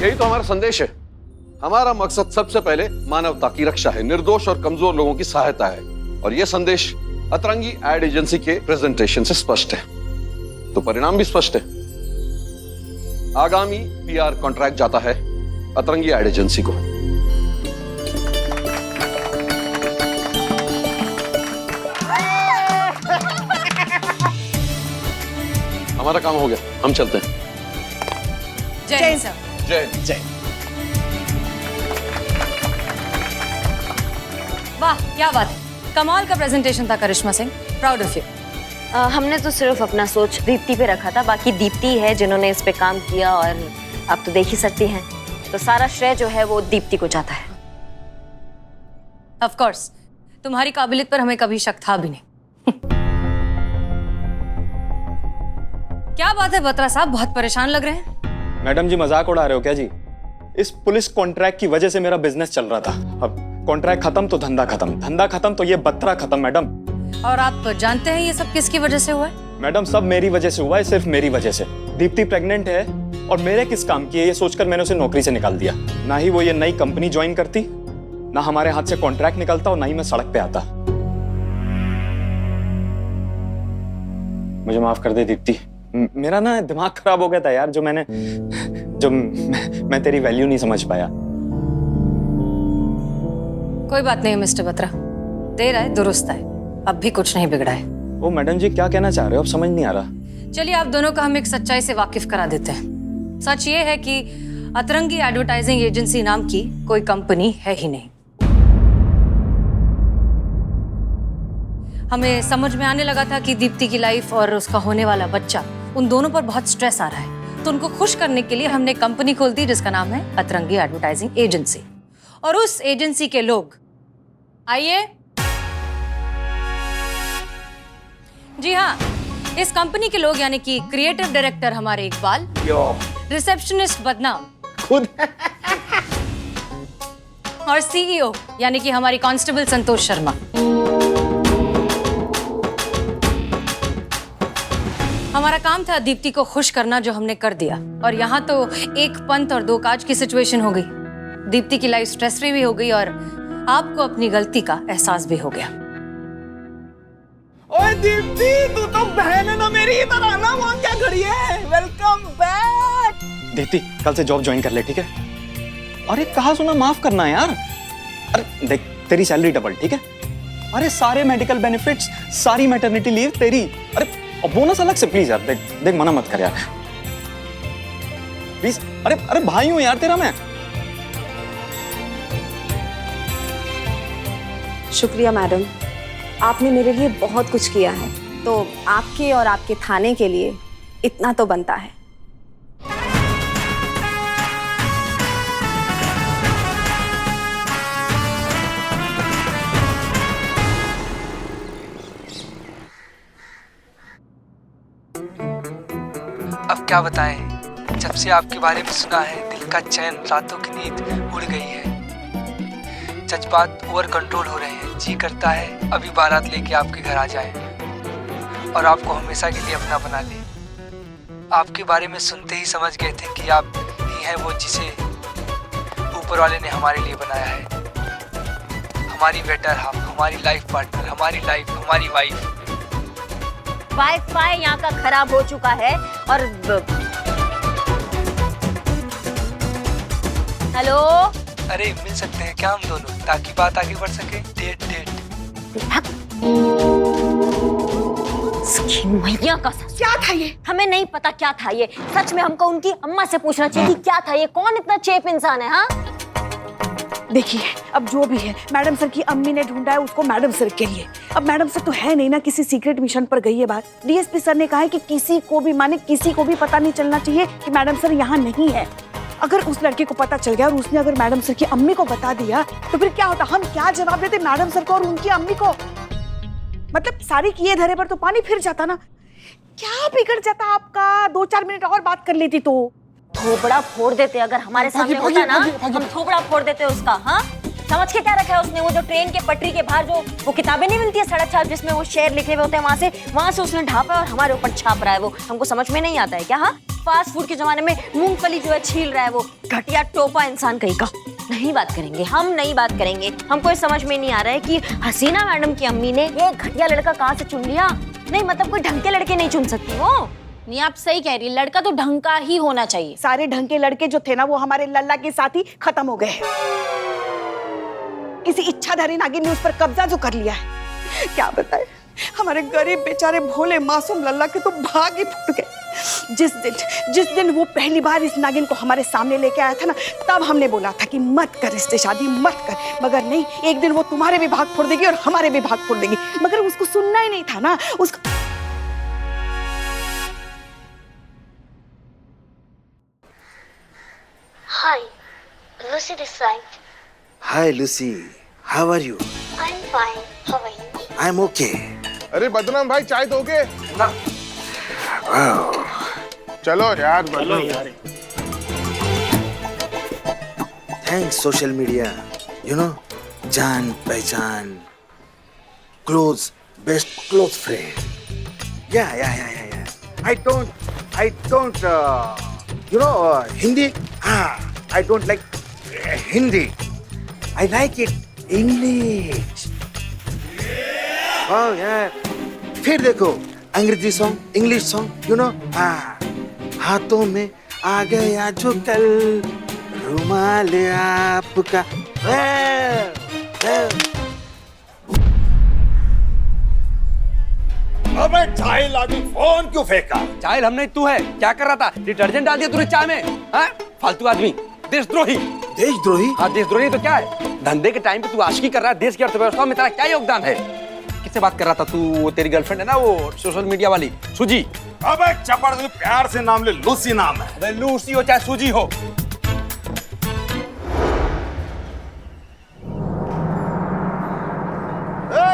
यही तो हमारा संदेश है। हमारा मकसद सबसे पहले मानवता की रक्षा है, निर्दोष और कमजोर लोगों की सहायता है। और यह संदेश अतरंगी एड एजेंसी के प्रेजेंटेशन से स्पष्ट है, तो परिणाम भी स्पष्ट है। आगामी पीआर कॉन्ट्रैक्ट जाता है अतरंगी एड एजेंसी को। हमारा काम हो गया, हम चलते हैं। जय सर। जय जय। वाह क्या बात है, कमाल का प्रेजेंटेशन था करिश्मा सिंह, प्राउड ऑफ यू। हमने तो सिर्फ अपना सोच दीप्ति पे रखा था, बाकी दीप्ति है जिन्होंने इस पे काम किया और आप तो देख ही सकती हैं, तो सारा श्रेय जो है वो दीप्ति को जाता है। ऑफ कोर्स, तुम्हारी काबिलियत पर हमें कभी शक था भी नहीं। क्या बात है बत्रा साहब, बहुत परेशान लग रहे हैं। मैडम जी मजाक उड़ा रहे हो क्या जी? इस पुलिस कॉन्ट्रैक्ट की वजह से मेरा बिजनेस चल रहा था, अब कॉन्ट्रैक्ट खत्म तो धंधा खत्म, धंधा खत्म तो ये बत्रा खत्म मैडम। और आप जानते हैं ये सब किसकी वजह से हुआ है? मैडम सब मेरी वजह से हुआ है, सिर्फ मेरी वजह से। दीप्ति प्रेग्नेंट है और मेरे किस काम की है ये सोचकर मैंने उसे नौकरी से निकाल दिया। ना ही वो ये नई कंपनी ज्वाइन करती, ना हमारे हाथ से कॉन्ट्रैक्ट निकलता और ना ही मैं सड़क पे आता। मुझे माफ कर दे दीप्ति, मेरा ना दिमाग खराब हो गया था यार, मैं तेरी वैल्यू नहीं समझ पाया। कोई बात नहीं मिस्टर बत्रा, देर है दुरुस्त है, अब भी कुछ नहीं बिगड़ा है। ओ मैडम जी क्या कहना चाह रहे हो, अब समझ नहीं आ रहा। चलिए आप दोनों का हम एक सच्चाई से वाकिफ करा देते हैं। सच ये है कि अतरंगी एडवर्टाइजिंग एजेंसी नाम की कोई कंपनी है ही नहीं। हमें समझ में आने लगा था कि दीप्ति की लाइफ और उसका होने वाला बच्चा, उन दोनों पर बहुत स्ट्रेस आ रहा है, तो उनको खुश करने के लिए हमने कंपनी खोल दी जिसका नाम है अतरंगी एडवर्टाइजिंग एजेंसी। और उस एजेंसी के लोग, आइए जी हाँ, इस कंपनी के लोग यानी कि क्रिएटिव डायरेक्टर हमारे इकबाल, रिसेप्शनिस्ट बदनाम खुद और सीईओ यानी कि हमारी कांस्टेबल संतोष शर्मा। हमारा काम था दीप्ति को खुश करना, जो हमने कर दिया। और यहाँ तो एक पंथ और दो काज की सिचुएशन हो गई। दीप्ति की लाइफ स्ट्रेस फ्री भी हो गई और आपको अपनी गलती का एहसास भी हो गया। ओए दीप्ति, तू तो बहन है ना मेरी, इधर आना, वहाँ क्या खड़ी है? Welcome back. दीप्ति कल से जॉब ज्वाइन कर ले, ठीक है? अरे कहा सुना माफ करना यार। अरे देख तेरी सैलरी डबल, ठीक है? अरे सारे मेडिकल बेनिफिट्स, सारी मैटरनिटी लीव तेरी। अरे बोनस अलग से प्लीज यार, देख मना मत कर यार प्लीज। अरे भाई हूं यार तेरा मैं। शुक्रिया मैडम, आपने मेरे लिए बहुत कुछ किया है, तो आपके और आपके थाने के लिए इतना तो बनता है। अब क्या बताएं, जब से आपके बारे में सुना है दिल का चैन, रातों की नींद उड़ गई है। जज्बात ओवर कंट्रोल हो रहे हैं, जी करता है अभी बारात लेके आपके घर आ जाए और आपको हमेशा के लिए अपना बना ले। आपके बारे में सुनते ही समझ गए थे कि आप ही हैं वो जिसे ऊपर वाले ने हमारे लिए बनाया है। हमारी बेटर हाफ, हमारी लाइफ पार्टनर, हमारी लाइफ, हमारी वाइफ। वाईफाई यहाँ का खराब हो चुका है और हेलो, अरे मिल सकते हैं क्या हम दोनों, ताकि बात आगे बढ़ सके? डेट मैया का सच। क्या था ये? हमें नहीं पता क्या था ये, सच में हमको उनकी अम्मा से पूछना चाहिए कि क्या था ये, कौन इतना चेप इंसान है? हाँ देखिए, अब जो भी है, मैडम सर की अम्मी ने ढूंढा है उसको मैडम सर के लिए। अब मैडम सर तो है नहीं ना, किसी सीक्रेट मिशन पर गई है बात। डीएसपी सर ने कहा है कि किसी को भी, माने किसी को भी पता नहीं चलना चाहिए कि मैडम सर यहाँ नहीं है। अगर उस लड़के को पता चल गया और उसने अगर मैडम सर की अम्मी को बता दिया तो फिर क्या होता? हम क्या जवाब देते मैडम सर को और उनकी अम्मी को? मतलब सारी किए धरे पर तो पानी फिर जाता ना। क्या बिगड़ जाता आपका? 2-4 मिनट और बात कर लेती तो। थोबड़ा फोड़ देते, अगर हमारे सामने होता ना हम थोबड़ा फोड़ देते उसका। हाँ समझ के क्या रखा है उसने? वो जो ट्रेन के पटरी के बाहर जो वो किताबें नहीं मिलती है सड़क छाप, जिसमें वो शेर लिखे हुए होते हैं, वहां से उसने ढापा और हमारे ऊपर छाप रहा है। वो हमको समझ में नहीं आता है क्या? हाँ, फास्ट फूड के जमाने में मूंगफली जो है छील रहा है, वो घटिया टोपा इंसान कहीं का। नहीं बात करेंगे, हम नहीं बात करेंगे। हमको ये समझ में नहीं आ रहा है कि हसीना मैडम की अम्मी ने ये घटिया लड़का कहाँ से चुन लिया। नहीं मतलब कोई ढंग के लड़के नहीं चुन सकती वो। नहीं, आप सही कह रही है, लड़का तो ढंग का ही होना चाहिए। सारे ढंग के लड़के जो थे ना वो हमारे लल्ला के साथ ही खत्म हो गए हैं। किसी इच्छाधारी नागिन ने उस पर कब्जा जो कर लिया है, क्या बताए। हमारे गरीब बेचारे भोले मासूम लल्ला के तो भाग ही फूट गए। जिस दिन वो पहली बार इस नागिन को हमारे सामने लेके आया था ना, तब हमने बोला था कि मत कर इससे शादी, मत कर। मगर नहीं, एक दिन वो तुम्हारे भी भाग फोड़ देगी और हमारे भी भाग फोड़ देगी। मगर उसको सुनना ही नहीं था ना उसको। Hi, Lucy this side. Hi Lucy, how are you? I'm fine. How are you? I'm okay. अरे बदनाम भाई चाय दोगे? Wow. चलो यार बदनाम। Thanks social media. You know, जान पहचान, close, best close friend. Yeah. I don't. You know Hindi? I don't like Hindi. I like it English. Oh yeah. फिर देखो अंग्रेजी song, English song, you know. हाथों में आ गया जो कल रुमाल आपका। अबे चाय लागी, फोन क्यों फेंका? चाय हमने, तू है क्या कर रहा था? डिटर्जेंट डाल दिया तूने चाय में? हाँ? फालतू आदमी, देशद्रोही। देशद्रोही? हाँ, देशद्रोही तो क्या है? धंधे के टाइम पे तू आशिकी कर रहा है, देश की अर्थव्यवस्था में तेरा क्या योगदान है? किससे बात कर रहा था तू? वो तेरी गर्लफ्रेंड है ना, वो सोशल मीडिया वाली सूजी। अबे चपड़, प्यार से नाम ले, लूसी नाम है। अबे लूसी हो चाहे सूजी हो।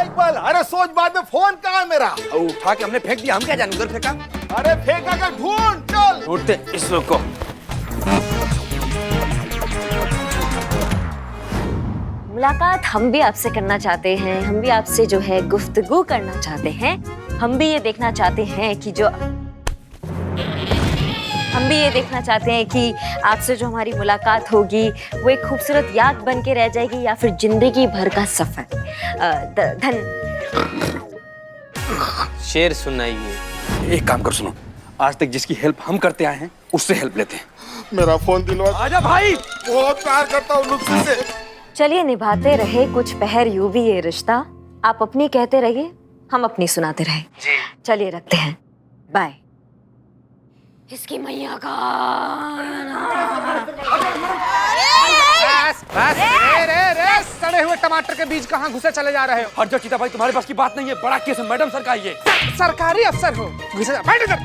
इकबाल, अरे सोच बाद में, फोन कहाँ है मेरा? उठा के हमने फेंक दिया, हम क्या जाने उधर फेंका। अरे फेंका क्या, ढूंढ चल। ढूंढते इस लोग को। मुलाकात हम भी आपसे करना चाहते हैं, हम भी आपसे जो है गुफ्तगू करना चाहते हैं। हम भी ये देखना चाहते हैं कि आपसे जो हमारी मुलाकात होगी वो एक खूबसूरत याद बन के रह जाएगी या फिर जिंदगी भर का सफर। शेर सुनाइए। एक काम कर, सुनो, आज तक जिसकी हेल्प हम करते आए हैं उससे हेल्प लेते हैं। मेरा फोन दिलवा। आजा भाई, बहुत प्यार करता हूँ लूसी से। चलिए निभाते रहे कुछ पहर यूं भी ये रिश्ता, आप अपनी कहते रहिए, हम अपनी सुनाते रहे। चलिए रखते हैं, बाय। इसकी मैया का सड़े हुए टमाटर के बीज कहाँ घुसे चले जा रहे हो? हट जाओ चीता भाई, तुम्हारे पास की बात नहीं है। बड़ा केस है, मैडम सर का ये। सरकारी अफसर हो, घुसे जा। बैठ इधर।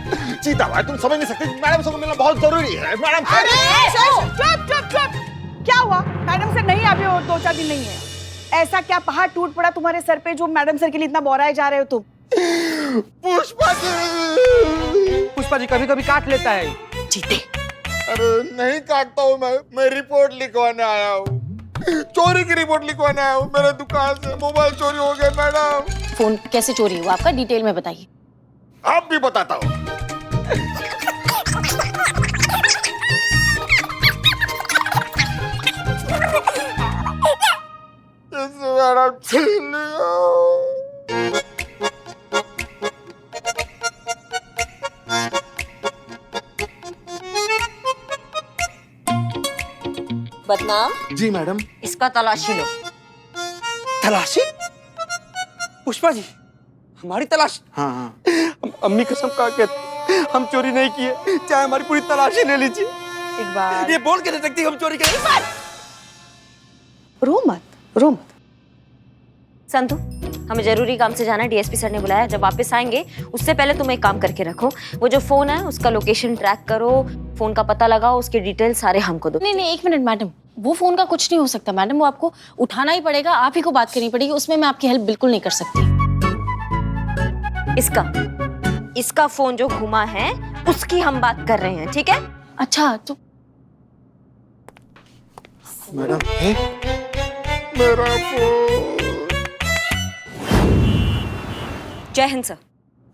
चीता भाई, तुम समझ नहीं सकते, मैडम से मिलना बहुत जरूरी है। मैडम चुप। क्या हुआ? मैडम सर नहीं अभी और 2-4 दिन नहीं है। ऐसा क्या पहाड़ टूट पड़ा तुम्हारे सर पे जो मैडम सर के लिए इतना बोराए जा रहे हो तुम? पुष्पा जी कभी कभी काट लेता है। जीते। अरे नहीं काटता हूँ मैं रिपोर्ट लिखवाने आया हूँ। चोरी की रिपोर्ट लिखवाने आया हूँ। मेरे दुकान से मोबाइल चोरी हो गया मैडम। फोन कैसे चोरी हुआ आपका, डिटेल में बताइए। आप भी बताता हूँ। मैडम छीन लिया। बदनाम जी मैडम। इसका तलाशी लो। तलाशी? पुष्पा जी, हमारी तलाश? हाँ। अम्मी कसम खा के हम चोरी नहीं किए, चाहे हमारी पूरी तलाशी ले लीजिए। इकबाल, ये बोल के नहीं सकती हम चोरी करें। रो मत। संतु, हमें जरूरी काम से जाना है, डीएसपी सर ने बुलाया। जब वापस आएंगे उससे पहले तुम एक काम करके रखो, वो जो फोन है उसका लोकेशन ट्रैक करो, फोन का पता लगाओ, उसके डिटेल सारे हमको दो। नहीं, 1 मिनट मैडम, वो फोन का कुछ नहीं हो सकता मैडम, वो आपको उठाना ही पड़ेगा, आप ही को बात करनी पड़ेगी, उसमें मैं आपकी हेल्प बिल्कुल नहीं कर सकती। इसका फोन जो घुमा है उसकी हम बात कर रहे हैं, ठीक है? अच्छा तो मैडम मेरा फोन। जय हिंद सर।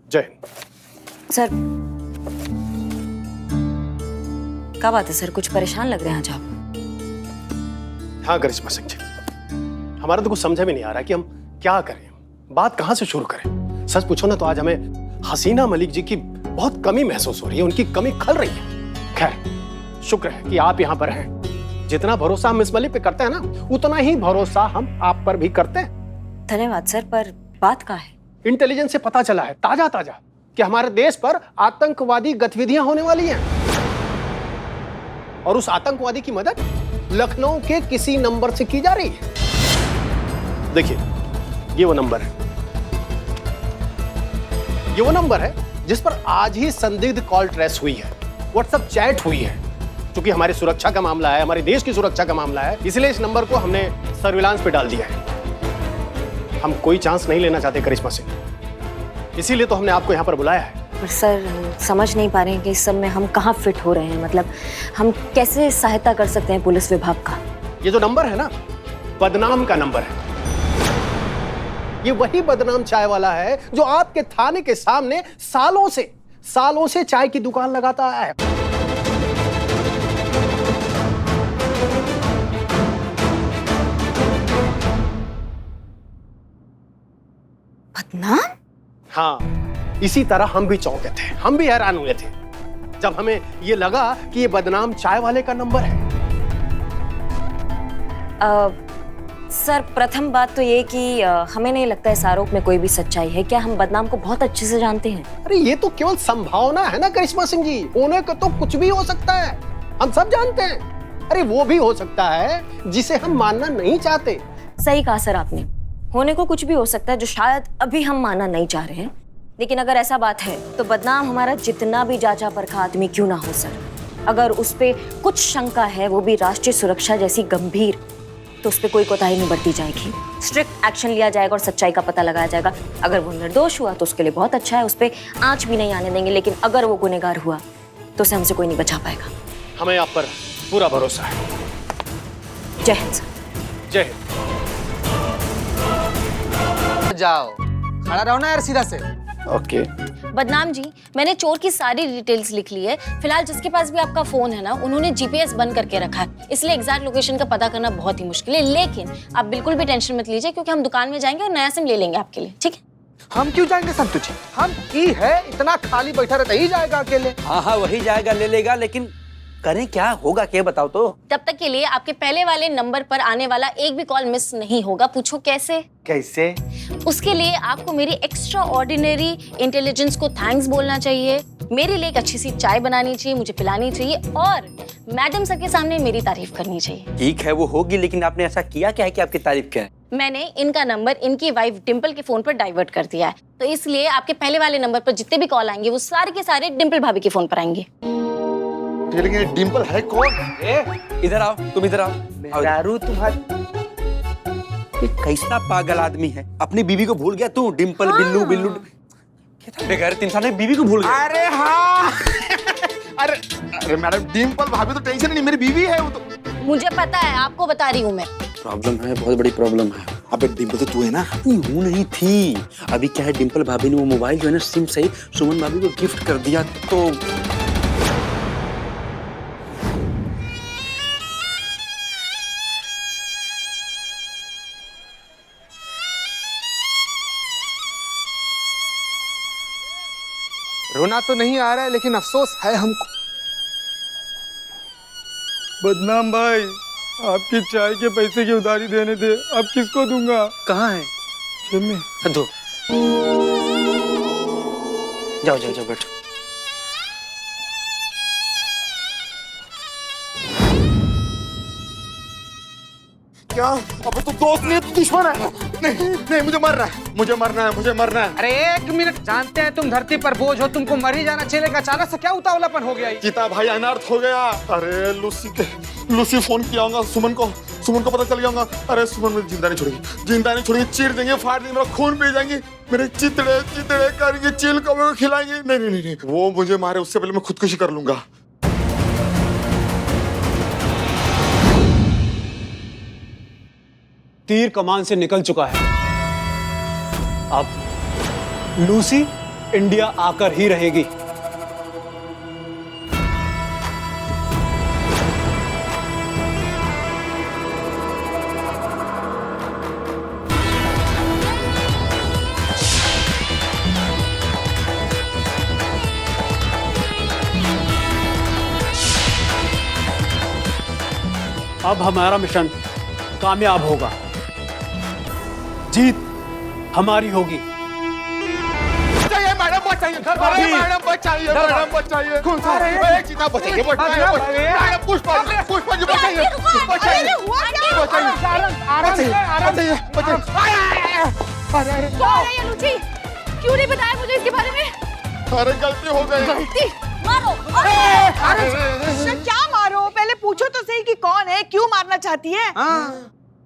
जय हिंद। सर क्या बात है सर, कुछ परेशान लग रहे हैं आज आप। हाँ करिश्मा सिंह जी, हमारा तो कुछ समझ में नहीं आ रहा कि हम क्या करें, बात कहां से शुरू करें। सच पूछो ना तो आज हमें हसीना मलिक जी की बहुत कमी महसूस हो रही है, उनकी कमी खल रही है। खैर शुक्र है कि आप यहाँ पर हैं। जितना भरोसा हम मिस मलिक पे करते हैं ना, उतना ही भरोसा हम आप पर भी करते हैं। धन्यवाद सर, पर बात क्या है? इंटेलिजेंस से पता चला है ताजा ताजा कि हमारे देश पर आतंकवादी गतिविधियां होने वाली हैं, और उस आतंकवादी की मदद लखनऊ के किसी नंबर से की जा रही है। देखिए ये वो नंबर है, ये वो नंबर है जिस पर आज ही संदिग्ध कॉल ट्रेस हुई है, व्हाट्सएप चैट हुई है। क्योंकि हमारी सुरक्षा का मामला है, हमारे देश की सुरक्षा का मामला है, इसलिए इस नंबर को हमने सर्विलांस पे डाल दिया है। हम कोई चांस नहीं लेना चाहते करिश्मा सिंह, इसीलिए तो हमने आपको यहाँ पर बुलाया है। पर सर समझ नहीं पा रहे हैं कि इस सब में हम कहाँ फिट हो रहे हैं, मतलब हम कैसे सहायता कर सकते हैं पुलिस विभाग का। ये जो नंबर है ना, बदनाम का नंबर है। ये वही बदनाम चाय वाला है जो आपके थाने के सामने सालों से चाय की दुकान लगाता है। बदनाम? हाँ, इसी तरह हम भी चौंके थे, हम भी हैरान हुए थे जब हमें ये लगा कि ये बदनाम चाय वाले का नंबर है। सर प्रथम बात तो ये कि हमें नहीं लगता इस आरोप में कोई भी सच्चाई है। क्या हम बदनाम को बहुत अच्छे से जानते हैं? अरे ये तो केवल संभावना है ना करिश्मा सिंह जी, होने को तो कुछ भी हो सकता है, हम सब जानते हैं। अरे वो भी हो सकता है जिसे हम मानना नहीं चाहते। सही कहा सर आपने, होने को कुछ भी हो सकता है जो शायद अभी हम मानना नहीं चाह रहे हैं। लेकिन अगर ऐसा बात है तो बदनाम हमारा जितना भी जांचा परखा आदमी क्यों ना हो सर, अगर उस पे कुछ शंका है, वो भी राष्ट्रीय सुरक्षा जैसी गंभीर, तो उस पे कोई कोताही नहीं बरती जाएगी। स्ट्रिक्ट एक्शन लिया जाएगा और सच्चाई का पता लगाया जाएगा। अगर वो निर्दोष हुआ तो उसके लिए बहुत अच्छा है, उस पे आंच भी नहीं आने देंगे। लेकिन अगर वो गुनहगार हुआ तो उसे हमसे कोई नहीं बचा पाएगा। हमें आप पर पूरा भरोसा है। जय हिंद सर। जय हिंद। जाओ, खड़ा रहो ना यार सीधा से। ओके। बदनाम जी, मैंने चोर की सारी डिटेल्स लिख ली है। फिलहाल जिसके पास भी आपका फोन है ना, उन्होंने जीपीएस बंद करके रखा है, इसलिए एग्जैक्ट लोकेशन का पता करना बहुत ही मुश्किल है। लेकिन आप बिल्कुल भी टेंशन मत लीजिए, क्योंकि हम दुकान में जाएंगे और नया सिम ले लेंगे आपके लिए, ठीक है? हम क्यों जाएंगे संतु जी, हम की है इतना खाली बैठा रहता ही जाएगा अकेले। हाँ वही जाएगा, ले लेगा, लेकिन करें क्या, होगा क्या बताओ तो। तब तक के लिए आपके पहले वाले नंबर पर आने वाला एक भी कॉल मिस नहीं होगा। पूछो कैसे? कैसे? उसके लिए आपको मेरी एक्स्ट्रा ऑर्डिनरी इंटेलिजेंस को थैंक्स बोलना चाहिए, मेरे लिए एक अच्छी सी चाय बनानी चाहिए, मुझे पिलानी चाहिए, और मैडम सर के सामने मेरी तारीफ करनी चाहिए। ठीक है वो होगी, लेकिन आपने ऐसा किया क्या है कि आपकी तारीफ क्या है? मैंने इनका नंबर इनकी वाइफ डिम्पल के फोन पर डाइवर्ट कर दिया है, तो इसलिए आपके पहले वाले नंबर पर जितने भी कॉल आएंगे वो सारे के सारे डिम्पल भाभी के फोन पर आएंगे। लेकिन डिम्पल है कौन? इधर आओ, तुम इधर आओ। दारू तुम्हारी कैसा पागल आदमी है, अपनी बीवी को भूल गया तू। डिम्पल हाँ। बिल्लू बिल्लू बेगैरत इंसान है, बीवी को भूल गया। अरे हाँ अरे मैडम डिम्पल भाभी तो टेंशन नहीं, मेरी बीवी है वो तो। मुझे पता है, आपको बता रही हूँ मैं। प्रॉब्लम है, बहुत बड़ी प्रॉब्लम है। अबे डिम्पल तो तू है ना? हूँ नहीं थी, अभी क्या है, डिम्पल भाभी ने वो मोबाइल जो है ना सिम सही सुमन भाभी को गिफ्ट कर दिया, तो रोना तो नहीं आ रहा है, लेकिन अफसोस है हमको। बदनाम भाई, आपकी चाय के पैसे की उधारी देने दे, अब किसको दूंगा? कहाँ है? दो। जाओ जाओ जाओ बैठो। क्या? अब तो दोस्त नहीं, तो दुश्मन है। नहीं मुझे मरना है, मुझे मरना है। अरे एक मिनट, जानते हैं तुम धरती पर बोझ हो, तुमको मर ही जाना चाहिए। अचानक से क्या उतावलापन हो गया? गीता भाई अनर्थ हो गया। अरे लूसी फोन किया होगा सुमन को पता चल गया होगा। अरे सुमन मुझे जिंदा नहीं छोड़ेगी, चीर देंगे, फाड़ देंगे, मेरा खून पी जाएंगे, मेरे चितड़े करेंगे, चिल कौवे को खिलाएंगे। नहीं, वो मुझे मारे उससे पहले मैं खुदकुशी कर लूंगा। तीर कमान से निकल चुका है। अब लूसी इंडिया आकर ही रहेगी। अब हमारा मिशन कामयाब होगा, जीत हमारी होगी। बचाइए मैडम, बचाइए अरे मैडम, बचाइए मैडम, बचाइए चिता बचाइए मैडम, पुष्पा पुष्पा जी बचाइए बचाइए बचाइए। लुची, क्यों नहीं बताया मुझे इसके बारे में? अरे गलती हो गई। गलती? मारो। अरे क्या मारो, पहले पूछो तो सही कि कौन है, क्यों मारना चाहती है?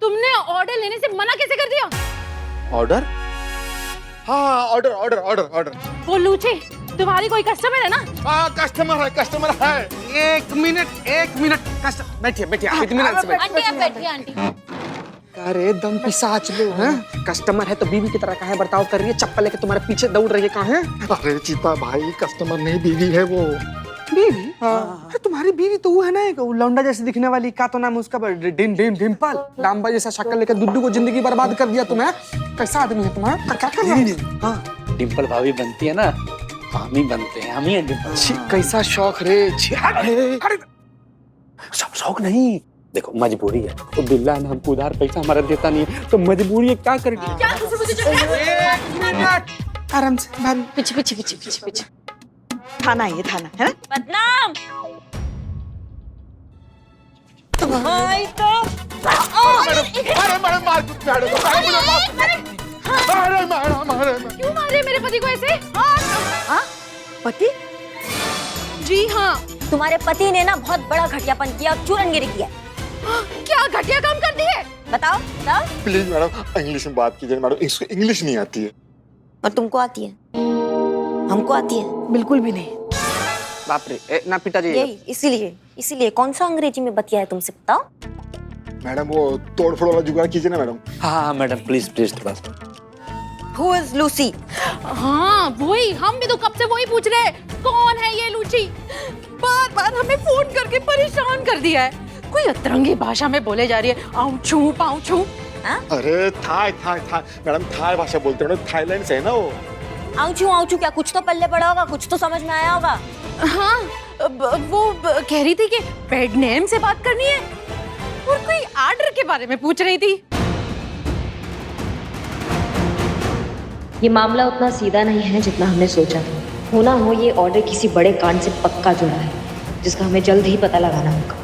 तुमने ऑर्डर लेने से मना कैसे कर दिया? ऑर्डर? हाँ ऑर्डर ऑर्डर ऑर्डर ऑर्डर। वो लूची, तुम्हारी कोई कस्टमर है ना? हाँ कस्टमर है। एक मिनट कस्टमर बैठिए बैठिए, आप इतने मिनट से बैठिए। आंटी आप बैठिए आंटी। अरे दम पिसाच लो हैं, कस्टमर है तो बीवी की तरह कहाँ बर्ताव कर रही है, चप्पल लेके तुम्हारे पीछे दौड़ रही है, कहाँ है? अरे चीता भाई, कस्टमर नहीं बीवी है वो। बीवी? अरे तुम्हारी बीवी तो वो है ना, एक लौंडा जैसे दिखने वाली, क्या तो नाम है उसका, डिम्पल, लांबा जैसा शक्ल लेकर दुड्डू को जिंदगी बर्बाद कर दिया तुम्हें। कैसा आदमी है तुम्हारा, क्या कर रहा है? हाँ डिम्पल भाभी बनती है ना, हम ही बनते हैं, हम ही हैं डिम्पल। कैसा शौक रे। अरे शौक नहीं, देखो मजबूरी है, तो बिल्ला है ना, हमको उधार पैसा हमारा देता नहीं है, तो मजबूरी है, क्या करेंगे? आराम से भाभी, पीछे पीछे पीछे पीछे पीछे। थाना है ये, थाना है ना? बदनाम। भाई तो अरे मैडम मार दो मैडम। क्यों मारे मेरे पति को ऐसे? हाँ? पति? जी हाँ। तुम्हारे पति ने ना बहुत बड़ा घटियापन किया, चूरनगिरी किया। क्या घटिया काम कर दिए? बताओ बताओ। प्लीज मैडम इंग्लिश में बात कीजिए मैडम, इसको इंग्लिश नहीं आती है। और तुमको आती है? हमको आती है? बिल्कुल भी नहीं। बाप रे, ना पिताजी। यही इसीलिए कौन सा अंग्रेजी में बतिया है तुमसे, बताओ। मैडम वो तोड़ फोड़ वाला जुगाड़ कीजिए ना मैडम। हाँ मैडम प्लीज प्लीज थोड़ा सा। Who is Lucy? हाँ वही, हम भी तो कब से वही पूछ रहे हैं, कौन है ये लूची? बार बार हमें फोन करके परेशान कर दिया है, कोई अतरंगी भाषा में बोले जा रही है, आऊं छू पाऊं छू। अरे थाई मैडम, थाई भाषा बोलते हैं, थाईलैंड से है ना वो। आऊं क्या कुछ तो पल्ले पड़ा होगा, कुछ तो समझ में आया होगा। हाँ वो कह रही थी कि पेड नेम से बात करनी है और कोई ऑर्डर के बारे में पूछ रही थी। ये मामला उतना सीधा नहीं है जितना हमने सोचा था। होना हो ये ऑर्डर किसी बड़े कांड से पक्का जुड़ा है, जिसका हमें जल्द ही पता लगाना होगा।